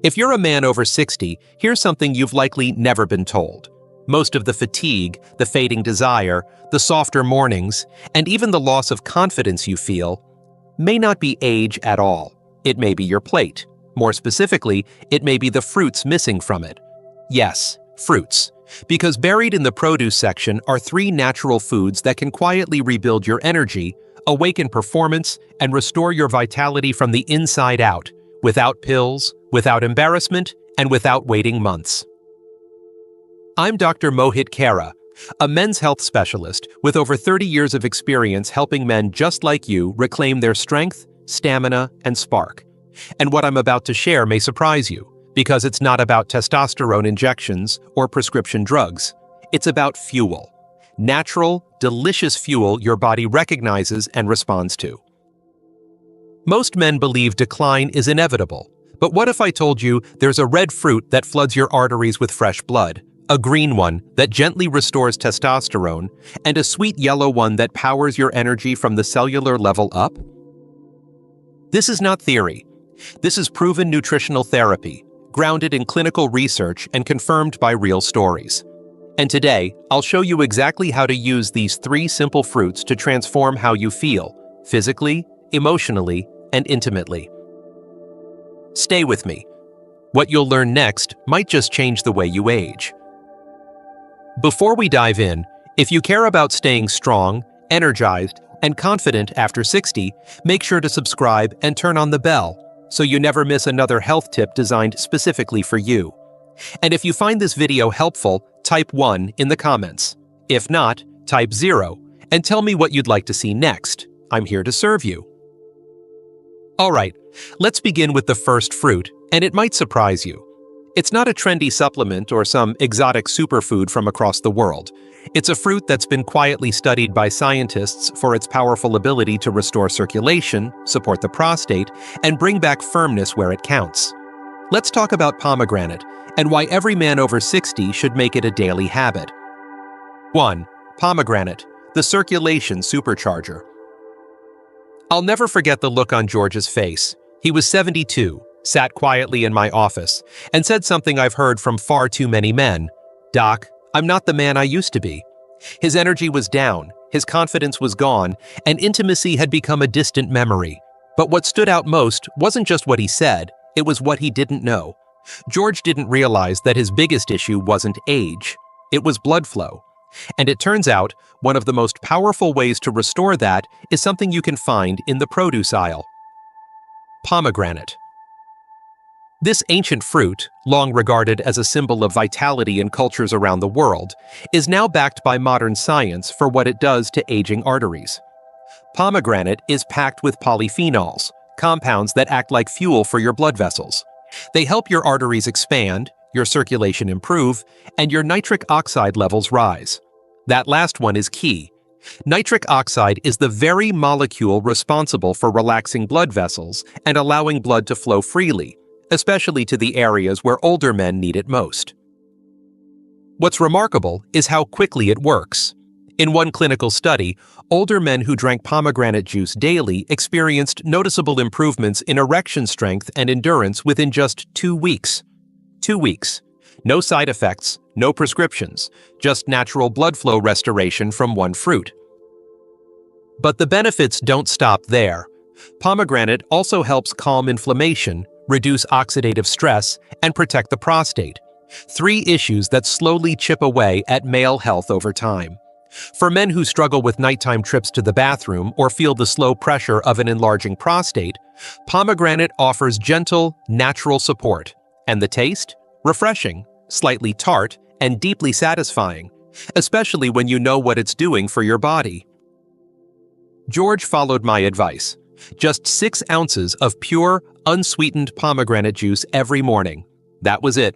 If you're a man over 60, here's something you've likely never been told. Most of the fatigue, the fading desire, the softer mornings, and even the loss of confidence you feel may not be age at all. It may be your plate. More specifically, it may be the fruits missing from it. Yes, fruits. Because buried in the produce section are 3 natural foods that can quietly rebuild your energy, awaken performance, and restore your vitality from the inside out, without pills, without embarrassment, and without waiting months. I'm Dr. Mohit Khera, a men's health specialist with over 30 years of experience helping men just like you reclaim their strength, stamina, and spark. And what I'm about to share may surprise you, because it's not about testosterone injections or prescription drugs. It's about fuel. Natural, delicious fuel your body recognizes and responds to. Most men believe decline is inevitable, but what if I told you there's a red fruit that floods your arteries with fresh blood, a green one that gently restores testosterone, and a sweet yellow one that powers your energy from the cellular level up? This is not theory. This is proven nutritional therapy, grounded in clinical research and confirmed by real stories. And today, I'll show you exactly how to use these 3 simple fruits to transform how you feel, physically, emotionally, and intimately. Stay with me. What you'll learn next might just change the way you age. Before we dive in, if you care about staying strong, energized, and confident after 60, make sure to subscribe and turn on the bell so you never miss another health tip designed specifically for you. And if you find this video helpful, type 1 in the comments. If not, type 0 and tell me what you'd like to see next. I'm here to serve you. Alright, let's begin with the first fruit, and it might surprise you. It's not a trendy supplement or some exotic superfood from across the world. It's a fruit that's been quietly studied by scientists for its powerful ability to restore circulation, support the prostate, and bring back firmness where it counts. Let's talk about pomegranate and why every man over 60 should make it a daily habit. 1. Pomegranate, the circulation supercharger. I'll never forget the look on George's face. He was 72, sat quietly in my office, and said something I've heard from far too many men. "Doc, I'm not the man I used to be." His energy was down, his confidence was gone, and intimacy had become a distant memory. But what stood out most wasn't just what he said, it was what he didn't know. George didn't realize that his biggest issue wasn't age, it was blood flow. And it turns out, one of the most powerful ways to restore that is something you can find in the produce aisle. Pomegranate. This ancient fruit, long regarded as a symbol of vitality in cultures around the world, is now backed by modern science for what it does to aging arteries. Pomegranate is packed with polyphenols, compounds that act like fuel for your blood vessels. They help your arteries expand, your circulation improve, and your nitric oxide levels rise. That last one is key. Nitric oxide is the very molecule responsible for relaxing blood vessels and allowing blood to flow freely, especially to the areas where older men need it most. What's remarkable is how quickly it works. In one clinical study, older men who drank pomegranate juice daily experienced noticeable improvements in erection strength and endurance within just 2 weeks. 2 weeks. No side effects, no prescriptions, just natural blood flow restoration from one fruit. But the benefits don't stop there. Pomegranate also helps calm inflammation, reduce oxidative stress, and protect the prostate. 3 issues that slowly chip away at male health over time. For men who struggle with nighttime trips to the bathroom or feel the slow pressure of an enlarging prostate, pomegranate offers gentle, natural support. And the taste? Refreshing, slightly tart, and deeply satisfying, especially when you know what it's doing for your body. George followed my advice. Just 6 ounces of pure, unsweetened pomegranate juice every morning. That was it.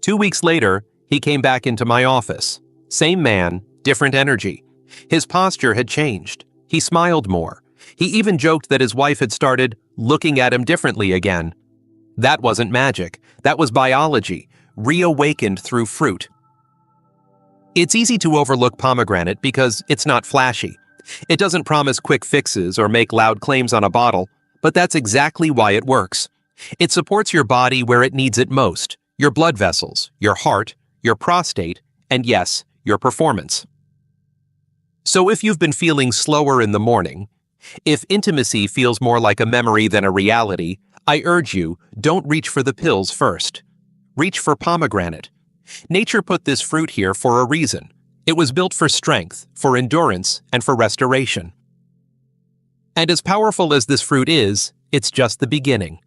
2 weeks later, he came back into my office. Same man, different energy. His posture had changed. He smiled more. He even joked that his wife had started looking at him differently again. That wasn't magic. That was biology, reawakened through fruit. It's easy to overlook pomegranate because it's not flashy. It doesn't promise quick fixes or make loud claims on a bottle, but that's exactly why it works. It supports your body where it needs it most: your blood vessels, your heart, your prostate, and yes, your performance. So if you've been feeling slower in the morning, if intimacy feels more like a memory than a reality, I urge you, don't reach for the pills first. Reach for pomegranate. Nature put this fruit here for a reason. It was built for strength, for endurance, and for restoration. And as powerful as this fruit is, it's just the beginning.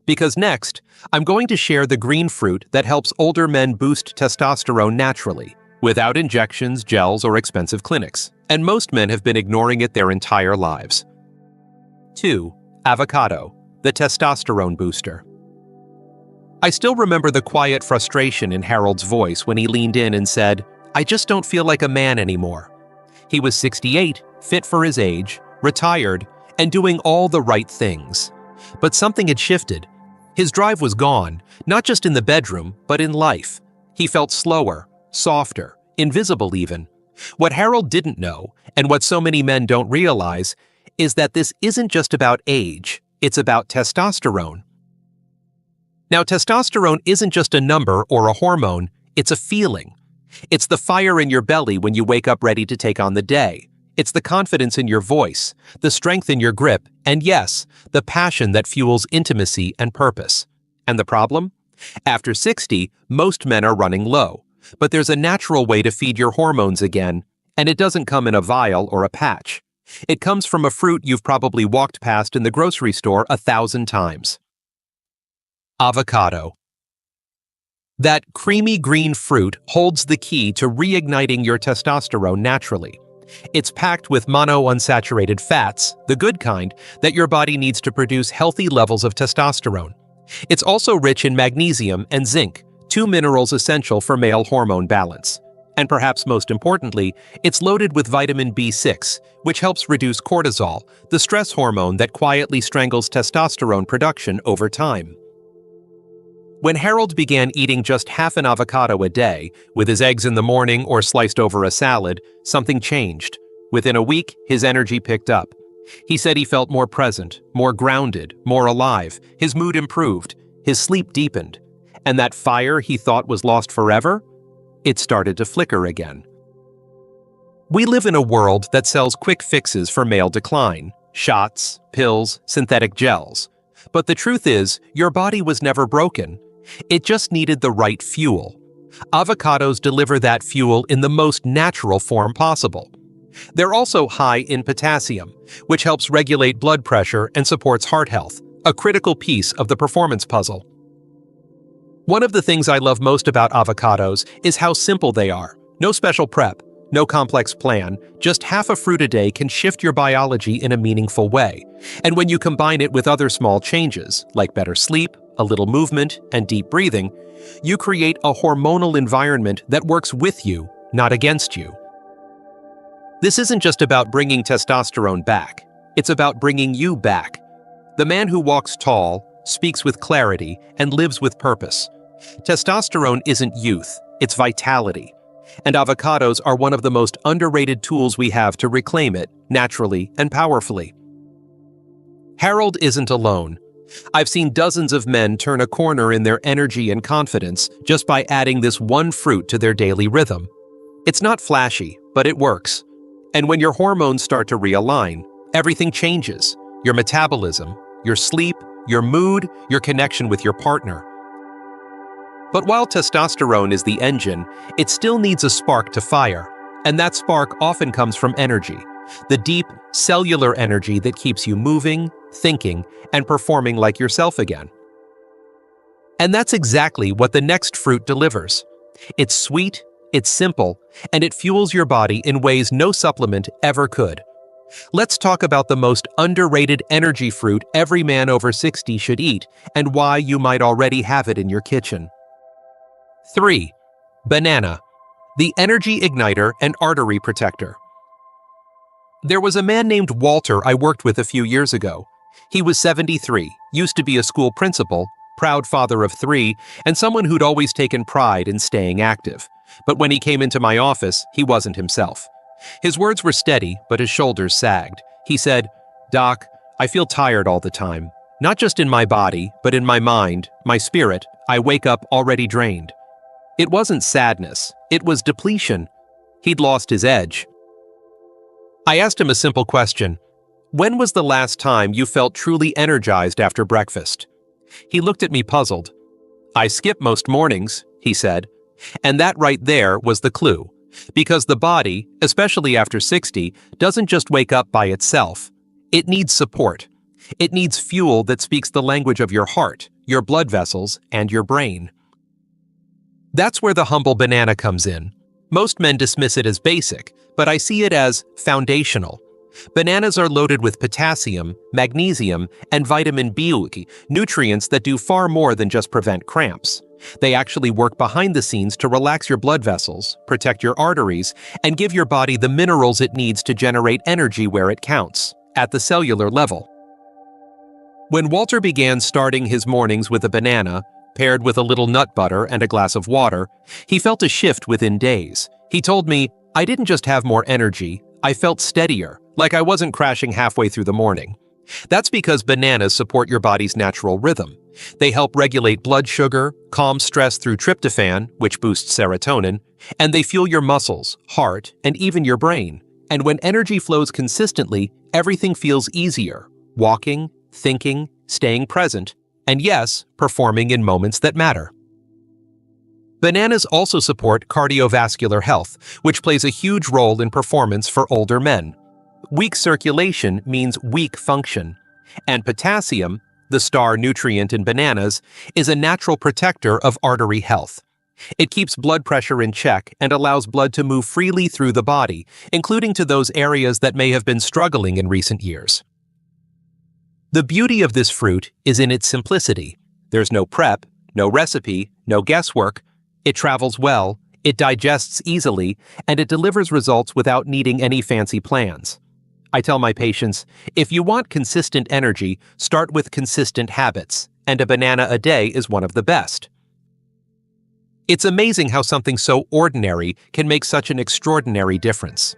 Because next, I'm going to share the green fruit that helps older men boost testosterone naturally, without injections, gels, or expensive clinics. And most men have been ignoring it their entire lives. 2. Avocado, the testosterone booster. I still remember the quiet frustration in Harold's voice when he leaned in and said, "I just don't feel like a man anymore." He was 68, fit for his age, retired, and doing all the right things. But something had shifted. His drive was gone, not just in the bedroom, but in life. He felt slower, softer, invisible even. What Harold didn't know, and what so many men don't realize, is that this isn't just about age, it's about testosterone. Now, testosterone isn't just a number or a hormone, it's a feeling. It's the fire in your belly when you wake up ready to take on the day. It's the confidence in your voice, the strength in your grip, and yes, the passion that fuels intimacy and purpose. And the problem? After 60, most men are running low. But there's a natural way to feed your hormones again, and it doesn't come in a vial or a patch. It comes from a fruit you've probably walked past in the grocery store 1,000 times. Avocado. That creamy green fruit holds the key to reigniting your testosterone naturally. It's packed with monounsaturated fats, the good kind, that your body needs to produce healthy levels of testosterone. It's also rich in magnesium and zinc, two minerals essential for male hormone balance. And perhaps most importantly, it's loaded with vitamin B6, which helps reduce cortisol, the stress hormone that quietly strangles testosterone production over time. When Harold began eating just half an avocado a day, with his eggs in the morning or sliced over a salad, something changed. Within a week, his energy picked up. He said he felt more present, more grounded, more alive. His mood improved, his sleep deepened. And that fire he thought was lost forever? It started to flicker again. We live in a world that sells quick fixes for male decline: shots, pills, synthetic gels. But the truth is, your body was never broken. It just needed the right fuel. Avocados deliver that fuel in the most natural form possible. They're also high in potassium, which helps regulate blood pressure and supports heart health, a critical piece of the performance puzzle. One of the things I love most about avocados is how simple they are. No special prep, no complex plan, just half a fruit a day can shift your biology in a meaningful way. And when you combine it with other small changes, like better sleep, a little movement, and deep breathing, you create a hormonal environment that works with you, not against you. This isn't just about bringing testosterone back. It's about bringing you back. The man who walks tall, speaks with clarity, and lives with purpose. Testosterone isn't youth, it's vitality. And avocados are one of the most underrated tools we have to reclaim it, naturally and powerfully. Harold isn't alone. I've seen dozens of men turn a corner in their energy and confidence just by adding this one fruit to their daily rhythm. It's not flashy, but it works. And when your hormones start to realign, everything changes. Your metabolism, your sleep, your mood, your connection with your partner. But while testosterone is the engine, it still needs a spark to fire. And that spark often comes from energy, the deep, cellular energy that keeps you moving, thinking, and performing like yourself again. And that's exactly what the next fruit delivers. It's sweet, it's simple, and it fuels your body in ways no supplement ever could. Let's talk about the most underrated energy fruit every man over 60 should eat, and why you might already have it in your kitchen. 3. Banana, the energy igniter and artery protector. There was a man named Walter I worked with a few years ago. He was 73, used to be a school principal, proud father of 3, and someone who'd always taken pride in staying active. But when he came into my office, he wasn't himself. His words were steady, but his shoulders sagged. He said, "Doc, I feel tired all the time. Not just in my body, but in my mind, my spirit, I wake up already drained. It wasn't sadness, it was depletion. He'd lost his edge. I asked him a simple question. When was the last time you felt truly energized after breakfast? He looked at me puzzled. I skip most mornings, he said. And that right there was the clue. Because the body, especially after 60, doesn't just wake up by itself. It needs support. It needs fuel that speaks the language of your heart, your blood vessels, and your brain. That's where the humble banana comes in. Most men dismiss it as basic, but I see it as foundational. Bananas are loaded with potassium, magnesium, and vitamin B, nutrients that do far more than just prevent cramps. They actually work behind the scenes to relax your blood vessels, protect your arteries, and give your body the minerals it needs to generate energy where it counts, at the cellular level. When Walter began starting his mornings with a banana, paired with a little nut butter and a glass of water, he felt a shift within days. He told me, I didn't just have more energy, I felt steadier, like I wasn't crashing halfway through the morning. That's because bananas support your body's natural rhythm. They help regulate blood sugar, calm stress through tryptophan, which boosts serotonin, and they fuel your muscles, heart, and even your brain. And when energy flows consistently, everything feels easier. Walking, thinking, staying present, and yes, performing in moments that matter. Bananas also support cardiovascular health, which plays a huge role in performance for older men. Weak circulation means weak function, and potassium, the star nutrient in bananas, is a natural protector of artery health. It keeps blood pressure in check and allows blood to move freely through the body, including to those areas that may have been struggling in recent years. The beauty of this fruit is in its simplicity. There's no prep, no recipe, no guesswork. It travels well, it digests easily, and it delivers results without needing any fancy plans. I tell my patients, if you want consistent energy, start with consistent habits, and a banana a day is one of the best. It's amazing how something so ordinary can make such an extraordinary difference.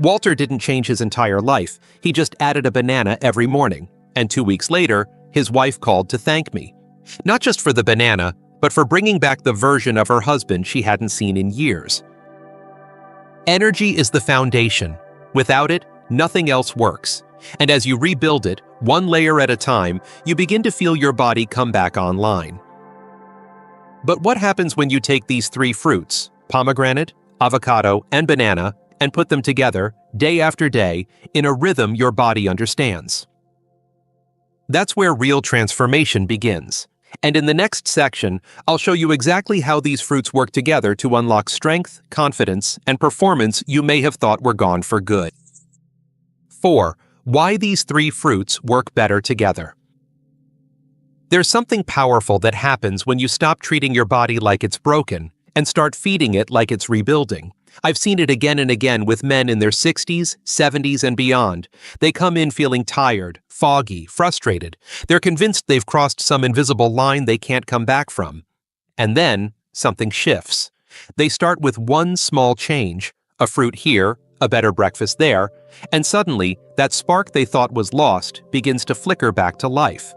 Walter didn't change his entire life, he just added a banana every morning, and 2 weeks later, his wife called to thank me. Not just for the banana, but for bringing back the version of her husband she hadn't seen in years. Energy is the foundation. Without it, nothing else works. And as you rebuild it, one layer at a time, you begin to feel your body come back online. But what happens when you take these three fruits, pomegranate, avocado, and banana, and put them together, day after day, in a rhythm your body understands? That's where real transformation begins. And in the next section, I'll show you exactly how these fruits work together to unlock strength, confidence, and performance you may have thought were gone for good. 4. Why these three fruits work better together. There's something powerful that happens when you stop treating your body like it's broken and start feeding it like it's rebuilding. I've seen it again and again with men in their 60s, 70s, and beyond. They come in feeling tired, foggy, frustrated. They're convinced they've crossed some invisible line they can't come back from. And then, something shifts. They start with one small change, a fruit here, a better breakfast there, and suddenly, that spark they thought was lost begins to flicker back to life.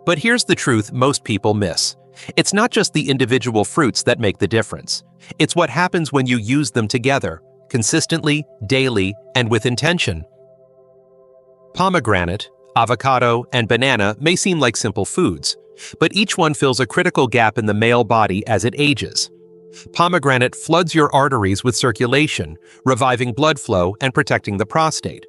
But here's the truth most people miss. It's not just the individual fruits that make the difference. It's what happens when you use them together, consistently, daily, and with intention. Pomegranate, avocado, and banana may seem like simple foods, but each one fills a critical gap in the male body as it ages. Pomegranate floods your arteries with circulation, reviving blood flow and protecting the prostate.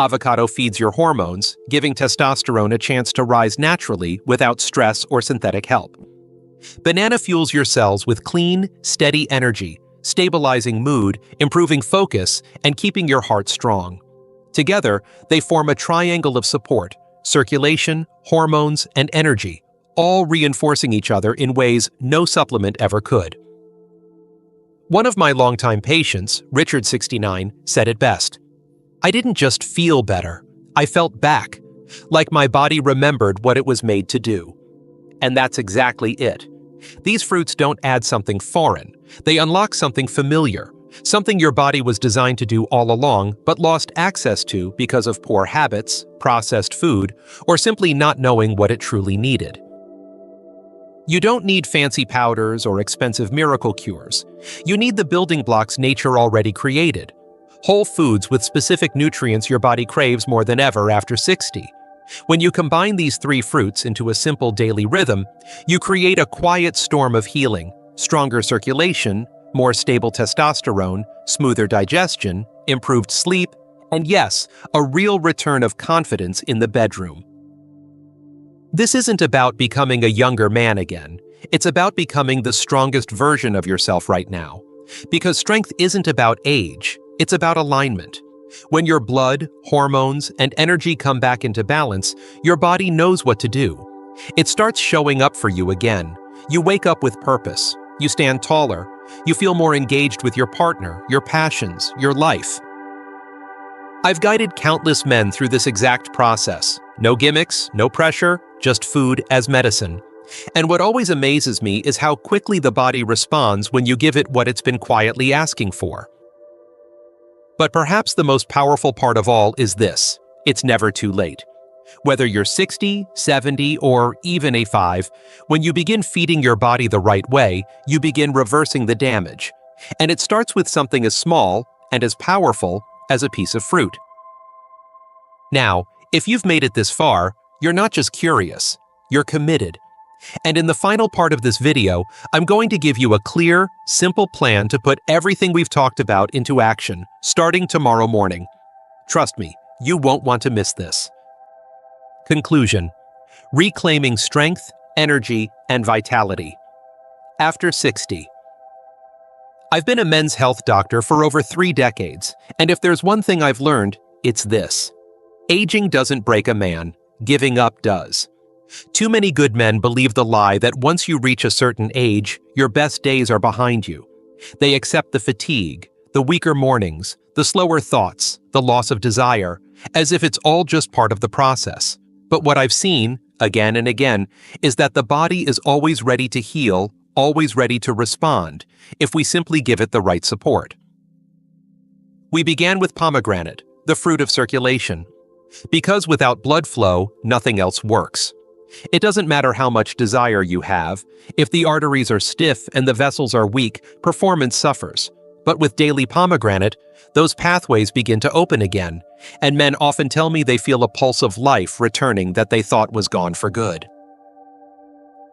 Avocado feeds your hormones, giving testosterone a chance to rise naturally without stress or synthetic help. Banana fuels your cells with clean, steady energy, stabilizing mood, improving focus, and keeping your heart strong. Together, they form a triangle of support: circulation, hormones, and energy, all reinforcing each other in ways no supplement ever could. One of my longtime patients, Richard 69, said it best. I didn't just feel better, I felt back, like my body remembered what it was made to do. And that's exactly it. These fruits don't add something foreign, they unlock something familiar, something your body was designed to do all along but lost access to because of poor habits, processed food, or simply not knowing what it truly needed. You don't need fancy powders or expensive miracle cures. You need the building blocks nature already created. Whole foods with specific nutrients your body craves more than ever after 60. When you combine these three fruits into a simple daily rhythm, you create a quiet storm of healing, stronger circulation, more stable testosterone, smoother digestion, improved sleep, and yes, a real return of confidence in the bedroom. This isn't about becoming a younger man again. It's about becoming the strongest version of yourself right now. Because strength isn't about age, it's about alignment. When your blood, hormones, and energy come back into balance, your body knows what to do. It starts showing up for you again. You wake up with purpose. You stand taller. You feel more engaged with your partner, your passions, your life. I've guided countless men through this exact process. No gimmicks, no pressure, just food as medicine. And what always amazes me is how quickly the body responds when you give it what it's been quietly asking for. But perhaps the most powerful part of all is this: it's never too late. Whether you're 60, 70, or even a 5, when you begin feeding your body the right way, you begin reversing the damage. And it starts with something as small and as powerful as a piece of fruit. Now, if you've made it this far, you're not just curious, you're committed. And in the final part of this video, I'm going to give you a clear, simple plan to put everything we've talked about into action, starting tomorrow morning. Trust me, you won't want to miss this. Conclusion: reclaiming strength, energy, and vitality. After 60. I've been a men's health doctor for over 3 decades, and if there's one thing I've learned, it's this: aging doesn't break a man, giving up does. Too many good men believe the lie that once you reach a certain age, your best days are behind you. They accept the fatigue, the weaker mornings, the slower thoughts, the loss of desire, as if it's all just part of the process. But what I've seen, again and again, is that the body is always ready to heal, always ready to respond, if we simply give it the right support. We began with pomegranate, the fruit of circulation. Because without blood flow, nothing else works. It doesn't matter how much desire you have. If the arteries are stiff and the vessels are weak, performance suffers. But with daily pomegranate, those pathways begin to open again, and men often tell me they feel a pulse of life returning that they thought was gone for good.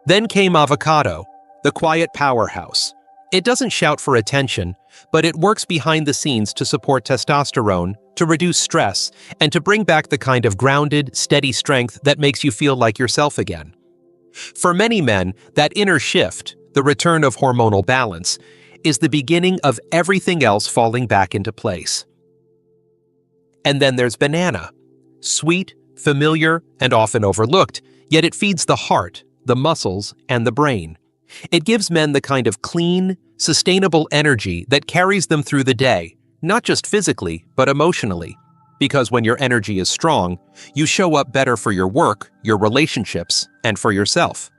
Then came avocado, the quiet powerhouse. It doesn't shout for attention, but it works behind the scenes to support testosterone, to reduce stress, and to bring back the kind of grounded, steady strength that makes you feel like yourself again. For many men, that inner shift, the return of hormonal balance, is the beginning of everything else falling back into place. And then there's banana. Sweet, familiar, and often overlooked, yet it feeds the heart, the muscles, and the brain. It gives men the kind of clean, sustainable energy that carries them through the day, not just physically, but emotionally. Because when your energy is strong, you show up better for your work, your relationships, and for yourself.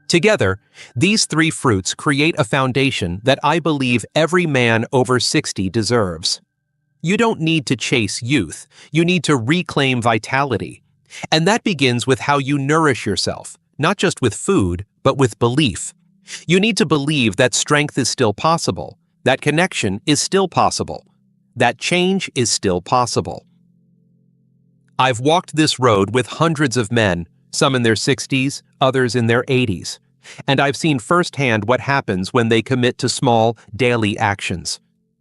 Together, these 3 fruits create a foundation that I believe every man over 60 deserves. You don't need to chase youth, you need to reclaim vitality. And that begins with how you nourish yourself, not just with food, but with belief. You need to believe that strength is still possible, that connection is still possible, that change is still possible. I've walked this road with hundreds of men, some in their 60s, others in their 80s, and I've seen firsthand what happens when they commit to small, daily actions.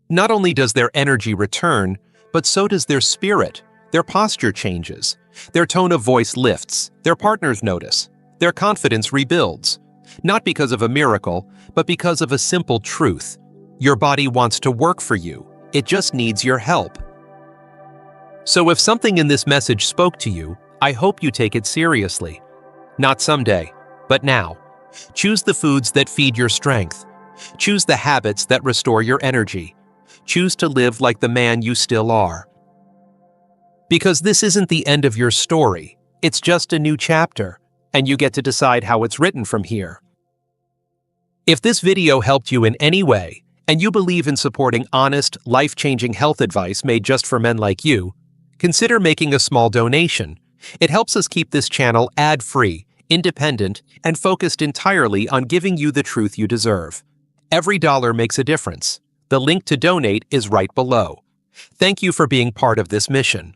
Not only does their energy return, but so does their spirit. Their posture changes. Their tone of voice lifts. Their partners notice. Their confidence rebuilds. Not because of a miracle, but because of a simple truth. Your body wants to work for you. It just needs your help. So if something in this message spoke to you, I hope you take it seriously. Not someday, but now. Choose the foods that feed your strength. Choose the habits that restore your energy. Choose to live like the man you still are. Because this isn't the end of your story. It's just a new chapter, and you get to decide how it's written from here. If this video helped you in any way, and you believe in supporting honest, life-changing health advice made just for men like you, consider making a small donation. It helps us keep this channel ad-free, independent, and focused entirely on giving you the truth you deserve. Every dollar makes a difference. The link to donate is right below. Thank you for being part of this mission.